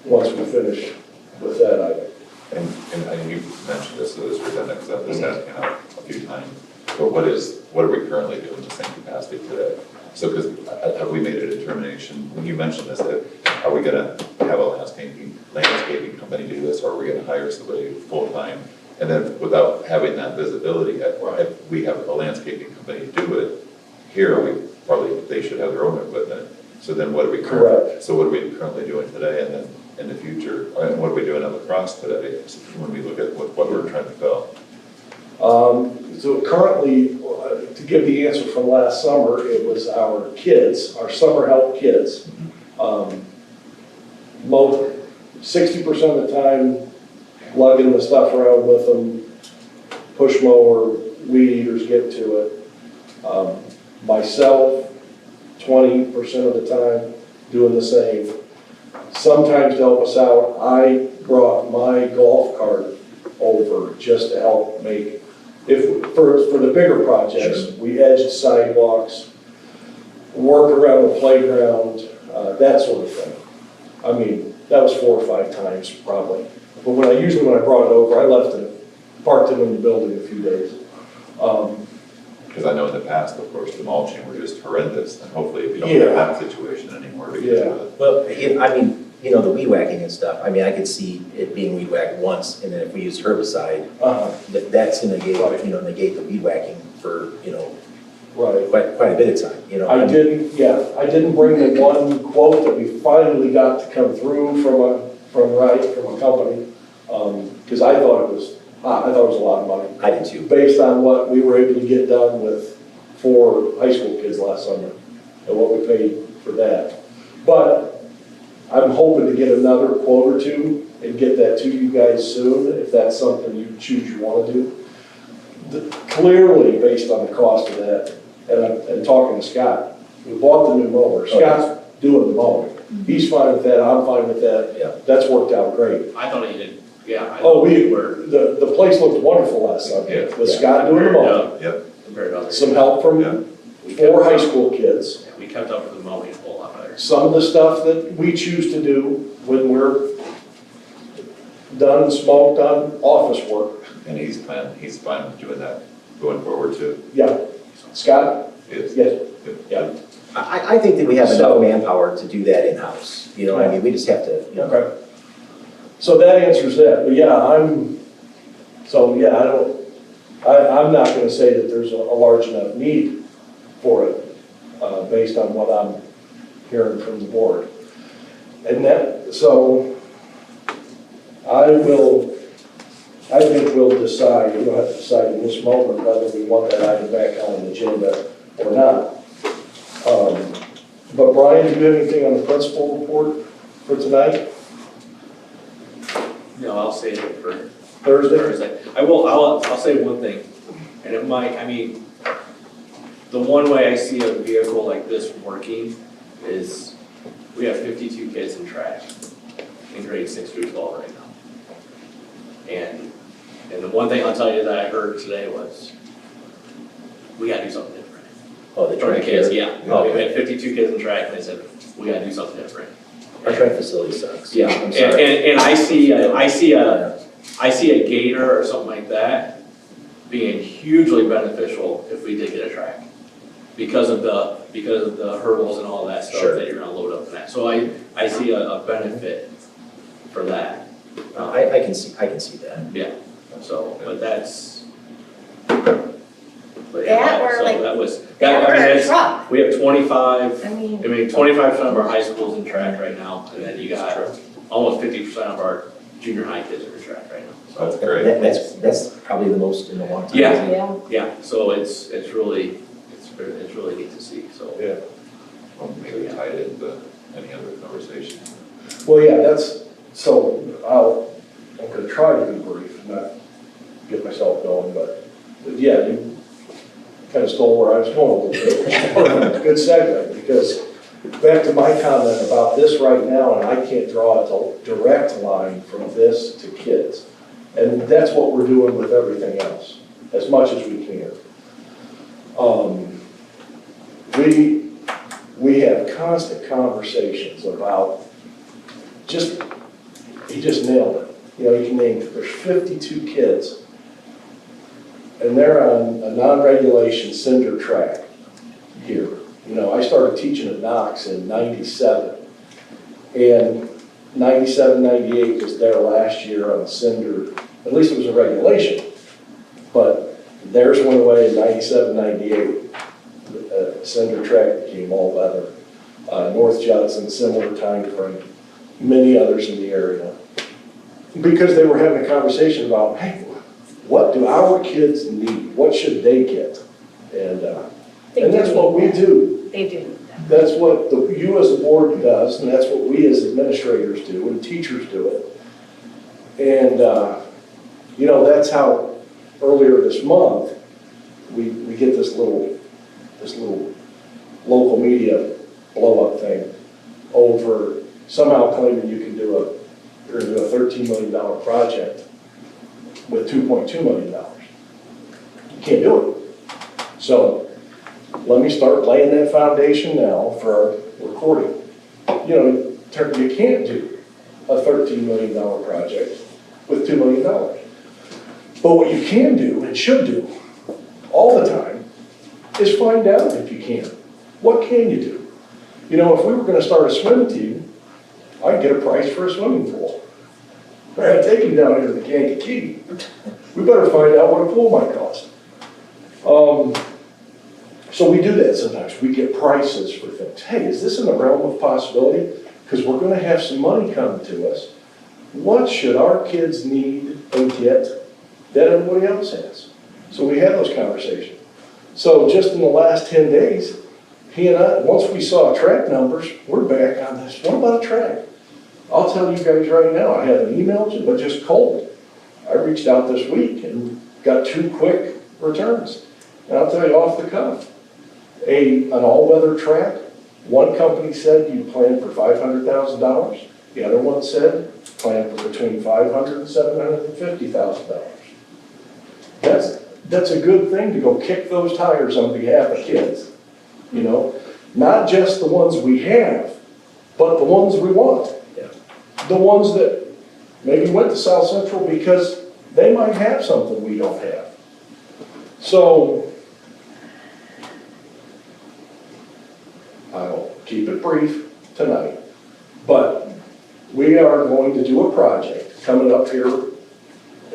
[SPEAKER 3] once we finish with that item.
[SPEAKER 2] And you mentioned this, so this is redundant, because I've just asking out a few times, but what are we currently doing in the same capacity today? So, because have we made a determination, when you mentioned this, that are we gonna have a landscaping company do this, or are we gonna hire somebody full-time? And then without having that visibility, if we have a landscaping company do it, here, they should have their own equipment. So then what are we
[SPEAKER 3] Correct.
[SPEAKER 2] So what are we currently doing today, and then in the future, and what are we doing at lacrosse today, when we look at what we're trying to fill?
[SPEAKER 3] So currently, to give the answer from last summer, it was our kids, our summer help kids. 60% of the time, lugging the stuff around with them, push mower, weed eaters get to it. Myself, 20% of the time, doing the same. Sometimes to help us out, I brought my golf cart over just to help make, for the bigger projects, we edged sidewalks, work around the playground, that sort of thing. I mean, that was 4 or 5 times probably. But when I brought it over, I left it, parked it in the building a few days.
[SPEAKER 2] Because I know in the past, of course, the mulching were just horrendous, and hopefully we don't have that situation anymore.
[SPEAKER 4] Well, I mean, you know, the weed whacking and stuff, I mean, I could see it being weed whacked once, and then if we use herbicide, that's gonna negate the weed whacking for, you know, quite a bit of time, you know.
[SPEAKER 3] I didn't bring the one quote that we finally got to come through from a company, because I thought it was a lot of money.
[SPEAKER 4] I did too.
[SPEAKER 3] Based on what we were able to get done with 4 high school kids last summer, and what we paid for that. But I'm hoping to get another quote or two and get that to you guys soon, if that's something you choose you want to do. Clearly, based on the cost of that, and talking to Scott, we bought the new mower. Scott's doing the mowing. He's fine with that, I'm fine with that.
[SPEAKER 4] Yeah.
[SPEAKER 3] That's worked out great.
[SPEAKER 9] I thought he did, yeah.
[SPEAKER 3] The place looked wonderful last summer, with Scott doing the mowing.
[SPEAKER 2] Yep.
[SPEAKER 9] Compared to others.
[SPEAKER 3] Some help from 4 high school kids.
[SPEAKER 9] We kept up with the mowing a whole lot better.
[SPEAKER 3] Some of the stuff that we choose to do when we're done and smoked on office work,
[SPEAKER 2] And he's fine with doing that going forward too.
[SPEAKER 3] Yeah. Scott?
[SPEAKER 2] Yes.
[SPEAKER 3] Yes.
[SPEAKER 2] Yeah.
[SPEAKER 4] I think that we have
[SPEAKER 3] So-
[SPEAKER 4] enough manpower to do that in-house, you know, I mean, we just have to, you know.
[SPEAKER 3] Okay. So that answers that, but yeah, I'm not gonna say that there's a large enough need for it, based on what I'm hearing from the board. And so I think we'll decide, we don't have to decide in this moment whether we want that item back on the agenda or not. But Brian, do you have anything on the principal report for tonight?
[SPEAKER 9] No, I'll save it for
[SPEAKER 3] Thursday?
[SPEAKER 9] Thursday. I'll say one thing, and it might, I mean, the one way I see a vehicle like this working is we have 52 kids in track in grade 6 through 12 right now. And the one thing I'll tell you that I heard today was, we gotta do something different.
[SPEAKER 4] Oh, the
[SPEAKER 9] For the
[SPEAKER 4] track
[SPEAKER 9] kids,
[SPEAKER 4] here.
[SPEAKER 9] yeah.
[SPEAKER 4] Oh,
[SPEAKER 9] We had 52 kids in track, and they said, we gotta do something different.
[SPEAKER 4] Our track facility sucks.
[SPEAKER 9] Yeah,
[SPEAKER 4] I'm
[SPEAKER 9] and,
[SPEAKER 4] sorry.
[SPEAKER 9] and I see a gator or something like that being hugely beneficial if we did get a track. Because of the hurdles and all that stuff
[SPEAKER 4] Sure.
[SPEAKER 9] that you're gonna load up in that. So I see a benefit for that.
[SPEAKER 4] I can see that.
[SPEAKER 9] Yeah, so, but that's.
[SPEAKER 7] That or like-
[SPEAKER 9] That was,
[SPEAKER 7] That
[SPEAKER 9] I
[SPEAKER 7] or
[SPEAKER 9] mean,
[SPEAKER 7] a
[SPEAKER 9] that's-
[SPEAKER 7] truck.
[SPEAKER 9] we have 25,
[SPEAKER 7] I mean,
[SPEAKER 9] 25% of our high schools in track right now, and then you got almost 50% of our junior high kids are in track right now.
[SPEAKER 2] That's great.
[SPEAKER 4] That's probably the most in a long time.
[SPEAKER 9] Yeah.
[SPEAKER 7] yeah.
[SPEAKER 9] Yeah, so it's really neat to see, so.
[SPEAKER 3] Yeah.
[SPEAKER 2] Well, maybe tie it into any other conversation.
[SPEAKER 3] Well, yeah, I'm gonna try to be brief, and not get myself going, but yeah, you kind of stole where I was going a little bit. Good segue, because back to my comment about this right now, and I can't draw a direct line from this to kids. And that's what we're doing with everything else, as much as we can. We have constant conversations about he just nailed it. You know, you can name, there's 52 kids, and they're on a non-regulation cinder track here. You know, I started teaching at Knox in '97, and 97, 98 was there last year on a cinder, at least it was a regulation, but theirs went away in 97, 98. Cinder track became all weather. North Judson, similar time frame. Many others in the area. Because they were having a conversation about, hey, what do our kids need? What should they get? And that's what we do.
[SPEAKER 7] They do need that.
[SPEAKER 3] That's what you as a board does, and that's what we as administrators do, and teachers do it. And, you know, that's how earlier this month, we get this little local media blow-up thing over somehow claiming you're gonna do a $13 million project with $2.2 million. You can't do it. So let me start laying that foundation now for our recording. You know, you can't do a $13 million project with $2 million. But what you can do and should do all the time is find out if you can. What can you do? You know, if we were going to start a swim team, I'd get a price for a swimming pool. I'd take him down here to the Kankakee. We better find out what a pool might cost. So we do that sometimes. We get prices for things. Hey, is this in the realm of possibility? Because we're going to have some money come to us. What should our kids need and get that everybody else has? So we have those conversations. So just in the last 10 days, he and I, once we saw track numbers, we're back on this. What about a track? I'll tell you guys right now, I haven't emailed you, but just cold. I reached out this week and got 2 quick returns. And I'll tell you off the cuff, an all-weather track, one company said you plan for $500,000. The other one said plan for between $500,000 and $750,000. That's a good thing to go kick those tires on behalf of kids. You know, not just the ones we have, but the ones we want.
[SPEAKER 4] Yeah.
[SPEAKER 3] The ones that maybe went to South Central because They might have something we don't have. So, I'll keep it brief tonight, but we are going to do a project coming up here,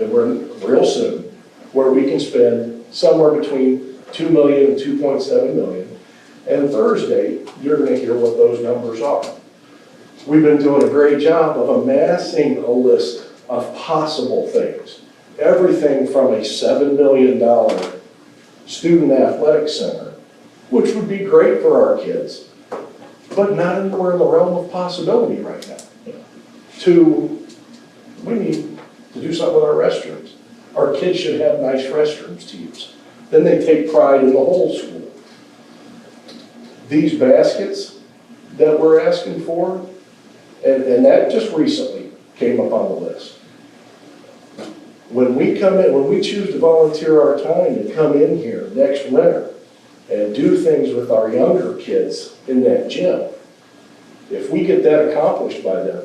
[SPEAKER 3] and we're real soon, where we can spend somewhere between 2 million and 2.7 million. And Thursday, you're gonna hear what those numbers are. We've been doing a great job of amassing a list of possible things. Everything from a $7 million student athletic center, which would be great for our kids, but not anywhere in the realm of possibility right now. To, we need to do something with our restrooms. Our kids should have nice restrooms to use. Then they take pride in the whole school. These baskets that we're asking for, and that just recently came up on the list. When we come in, when we choose to volunteer our time to come in here next winter and do things with our younger kids in that gym, if we get that accomplished by then,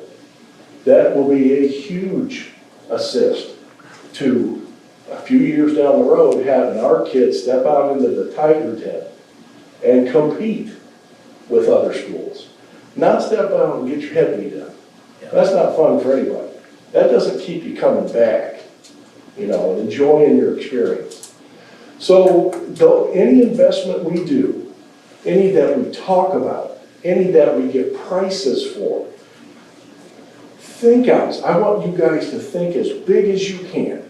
[SPEAKER 3] that will be a huge assist to a few years down the road having our kids step out into the Tiger tent and compete with other schools. Not step out and get your head beat up. That's not fun for anybody. That doesn't keep you coming back, you know, and enjoying your experience. So though any investment we do, any that we talk about, any that we get prices for, think out. I want you guys to think as big as you can.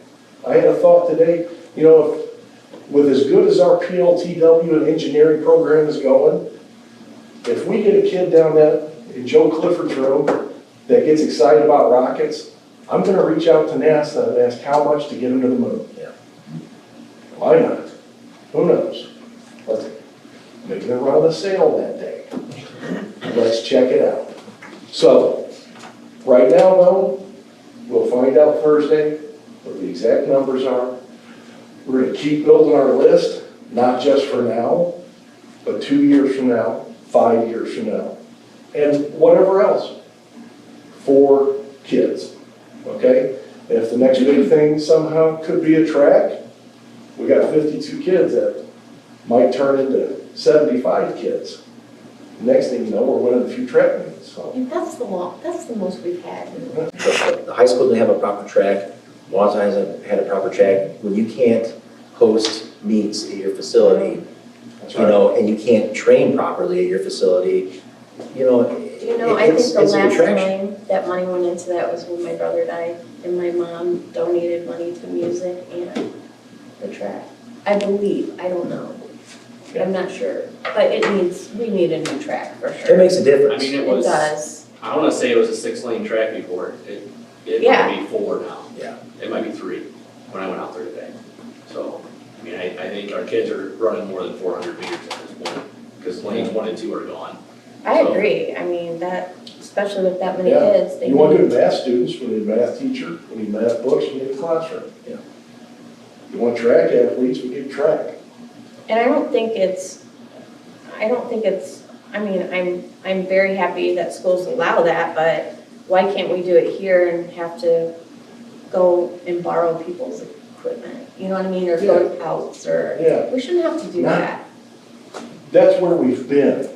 [SPEAKER 3] I had a thought today, you know, with as good as our PLTW and engineering program is going, if we get a kid down that in Joe Clifford's room that gets excited about rockets, I'm going to reach out to NASA and ask how much to get them to the moon.
[SPEAKER 4] Yeah.
[SPEAKER 3] Why not? Who knows? Maybe they're running a sale that day. Let's check it out. So, right now though, we'll find out Thursday what the exact numbers are. We're going to keep building our list, not just for now, but 2 years from now, 5 years from now, and whatever else for kids, okay? If the next big thing somehow could be a track, we got 52 kids that might turn into 75 kids. Next thing you know, we're winning a few track meets, so.
[SPEAKER 7] And that's the most we've had.
[SPEAKER 4] The high school didn't have a proper track, Wanatah hasn't had a proper track. When you can't host meets at your facility,
[SPEAKER 3] That's
[SPEAKER 4] you
[SPEAKER 3] right.
[SPEAKER 4] know, and you can't train properly at your facility, you know,
[SPEAKER 7] You know, I think the
[SPEAKER 4] it's a
[SPEAKER 7] last
[SPEAKER 4] detraction.
[SPEAKER 7] time that money went into that was when my brother died, and my mom donated money to music and the track. I believe, I don't know. I'm not sure, but we need a new track for
[SPEAKER 4] It
[SPEAKER 7] sure.
[SPEAKER 4] makes a difference.
[SPEAKER 9] I mean,
[SPEAKER 7] It does.
[SPEAKER 9] I wanna say it was a 6-lane track before, it
[SPEAKER 7] Yeah.
[SPEAKER 9] might be 4 now.
[SPEAKER 4] Yeah.
[SPEAKER 9] It might be 3, when I went out there today. So, I mean, I think our kids are running more than 400 meters at this point, because lanes 1 and 2 are gone.
[SPEAKER 7] I
[SPEAKER 9] So-
[SPEAKER 7] agree, I mean, that, especially with that many
[SPEAKER 3] Yeah.
[SPEAKER 7] kids, they
[SPEAKER 3] You want
[SPEAKER 7] need.
[SPEAKER 3] good math students, we need a math teacher, we need math books, we need a classroom.
[SPEAKER 4] Yeah.
[SPEAKER 3] You want track athletes, we need track.
[SPEAKER 7] And I don't think it's, I mean, I'm very happy that schools allow that, but why can't we do it here and have to go and borrow people's equipment? You know what I mean, or go to Pouts, or,
[SPEAKER 3] Yeah.
[SPEAKER 7] we shouldn't have to do
[SPEAKER 3] Not-
[SPEAKER 7] that.
[SPEAKER 3] That's where we've been.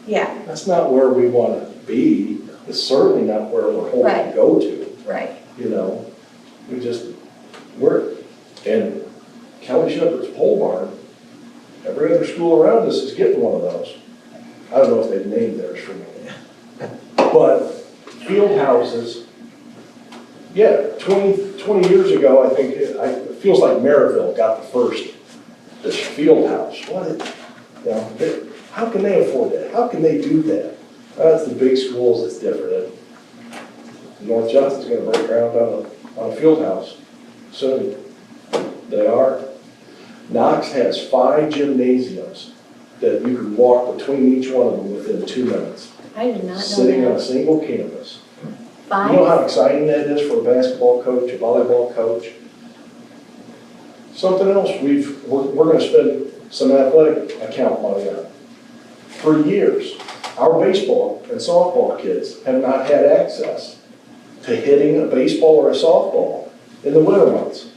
[SPEAKER 7] Yeah,
[SPEAKER 3] That's not where we want to be. It's certainly not where we're hoping
[SPEAKER 7] Right.
[SPEAKER 3] to go to,
[SPEAKER 7] right.
[SPEAKER 3] you know? And Kelly Shepherd's pole barn, every other school around us is getting one of those. I don't know if they've named theirs for me. But field houses, yeah, 20 years ago, I think, it feels like Maryville got the first, this field house. You know, how can they afford that? How can they do that? That's the big schools, it's different. North Johnson's gonna break ground on a field house soon. They are. Knox has 5 gymnasiums that you can walk between each one of them within 2 minutes,
[SPEAKER 7] I did not know
[SPEAKER 3] sitting on a
[SPEAKER 7] that.
[SPEAKER 3] single campus. You know
[SPEAKER 7] 5?
[SPEAKER 3] how exciting that is for a basketball coach, a volleyball coach? Something else we're gonna spend some athletic account money on. For years, our baseball and softball kids have not had access to hitting a baseball or a softball in the winter months.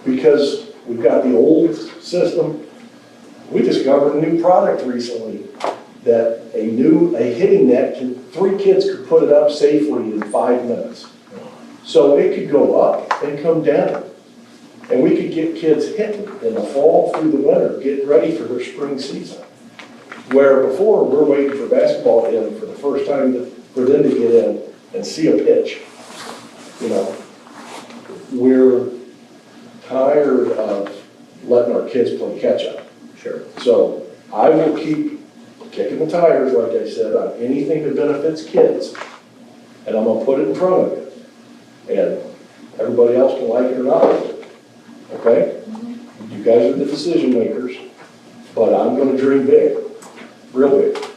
[SPEAKER 3] Because we've got the old system. We discovered a new product recently that a hitting net three kids could put it up safely in 5 minutes. So it could go up and come down. And we could get kids hitting in the fall through the winter, getting ready for their spring season. Where before, we're waiting for basketball to end for the first time for them to get in and see a pitch. You know, we're tired of letting our kids play catch up.
[SPEAKER 4] Sure.
[SPEAKER 3] So I will keep kicking the tires, like I said, on anything that benefits kids. And I'm gonna put it in front of you. And everybody else can like it or not like it. Okay? You guys are the decision makers, but I'm gonna dream big, real big.